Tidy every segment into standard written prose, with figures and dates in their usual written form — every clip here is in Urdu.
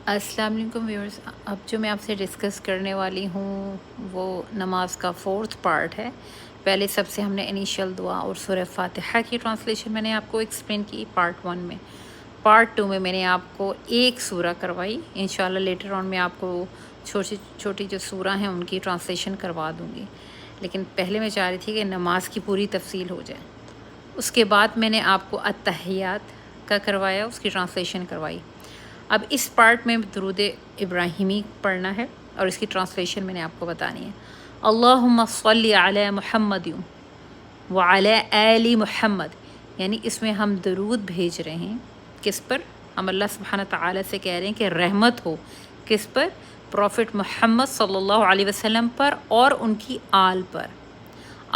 السلام علیکم ویورز، اب جو میں آپ سے ڈسکس کرنے والی ہوں وہ نماز کا 4تھ پارٹ ہے۔ پہلے سب سے ہم نے انیشیل دعا اور سورہ فاتحہ کی ٹرانسلیشن میں نے آپ کو ایکسپلین کی پارٹ 1 میں۔ پارٹ 2 میں میں نے آپ کو ایک سورہ کروائی، انشاءاللہ لیٹر آن میں آپ کو چھوٹی جو سورہ ہیں ان کی ٹرانسلیشن کروا دوں گی، لیکن پہلے میں چاہ رہی تھی کہ نماز کی پوری تفصیل ہو جائے۔ اس کے بعد میں نے آپ کو التحیات کا کروایا، اس کی ٹرانسلیشن کروائی۔ اب اس پارٹ میں درود ابراہیمی پڑھنا ہے اور اس کی ٹرانسلیشن میں نے آپ کو بتانی ہے۔ اللہم صلی علی محمد وعلی آل محمد، یعنی اس میں ہم درود بھیج رہے ہیں کس پر؟ ہم اللہ سبحانہ تعالیٰ سے کہہ رہے ہیں کہ رحمت ہو کس پر؟ پروفٹ محمد صلی اللہ علیہ وسلم پر اور ان کی آل پر۔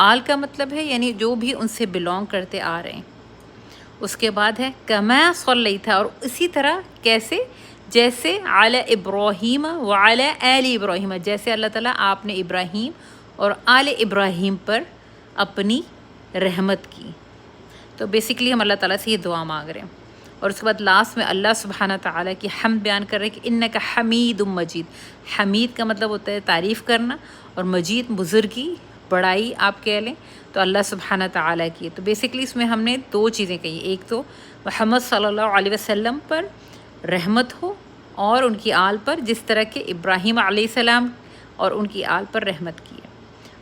آل کا مطلب ہے یعنی جو بھی ان سے بلونگ کرتے آ رہے ہیں۔ اس کے بعد ہے کما صلیت، اور اسی طرح کیسے؟ جیسے علی ابراہیم وعلی آل ابراہیم، جیسے اللہ تعالیٰ آپ نے ابراہیم اور آل ابراہیم پر اپنی رحمت کی۔ تو بیسیکلی ہم اللہ تعالیٰ سے یہ دعا مانگ رہے ہیں، اور اس کے بعد لاسٹ میں اللہ سبحانہ تعالیٰ کی حمد بیان کر رہے ہیں کہ انک حمید مجید۔ حمید کا مطلب ہوتا ہے تعریف کرنا، اور مجید بزرگی، بڑائی آپ کہہ لیں تو اللہ سبحانہ تعالیٰ کی۔ تو بیسیکلی اس میں ہم نے دو چیزیں کہی، ایک تو محمد صلی اللہ علیہ وسلم پر رحمت ہو اور ان کی آل پر، جس طرح کہ ابراہیم علیہ السلام اور ان کی آل پر رحمت کی ہے۔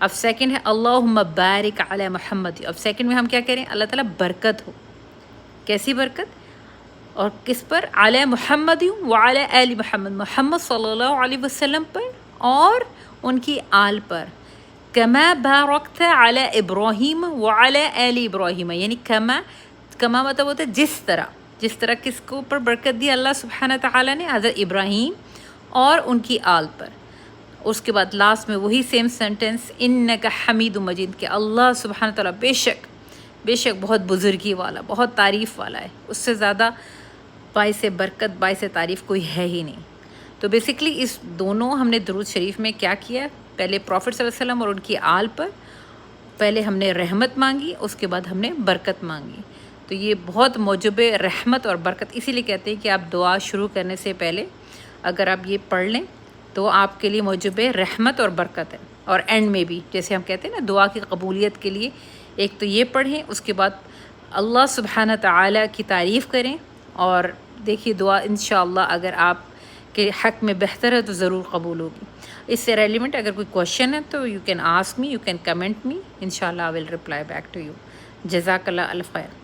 اب سیکنڈ ہے اللہم بارک علی محمد، اب سیکنڈ میں ہم کیا کہہ رہے ہیں؟ اللہ تعالیٰ برکت ہو۔ کیسی برکت؟ اور کس پر؟ علی محمد وعلی آل محمد، محمد صلی اللہ علیہ وسلم پر اور ان کی آل پر۔ کما بارکت علی ابراہیم وعلی آل ابراہیم، یعنی کما مطلب ہوتا ہے جس طرح کس کو اوپر برکت دی اللہ سبحانہ تعالیٰ نے؟ حضرت ابراہیم اور ان کی آل پر۔ اس کے بعد لاسٹ میں وہی سیم سینٹنس انک حمید مجید، کہ اللہ سبحانہ تعالیٰ بے شک بہت بزرگی والا، بہت تعریف والا ہے، اس سے زیادہ باعث برکت، باعث تعریف کوئی ہے ہی نہیں۔ تو بیسیکلی اس دونوں ہم نے درود شریف میں کیا کیا؟ پہلے پروفٹ صلی اللہ علیہ وسلم اور ان کی آل پر پہلے ہم نے رحمت مانگی، اس کے بعد ہم نے برکت مانگی۔ تو یہ بہت موجب رحمت اور برکت، اسی لیے کہتے ہیں کہ آپ دعا شروع کرنے سے پہلے اگر آپ یہ پڑھ لیں تو آپ کے لیے موجب رحمت اور برکت ہے، اور اینڈ میں بھی جیسے ہم کہتے ہیں نا دعا کی قبولیت کے لیے ایک تو یہ پڑھیں، اس کے بعد اللہ سبحانہ تعالیٰ کی تعریف کریں، اور دیکھیے دعا انشاءاللہ اگر آپ کے حق میں بہتر ہے تو ضرور قبول ہوگی۔ اس سے ریلیونٹ اگر کوئی کوشچن ہے تو you can ask me, you can comment me, انشاءاللہ I will reply back to you. جزاک اللہ الف خیر۔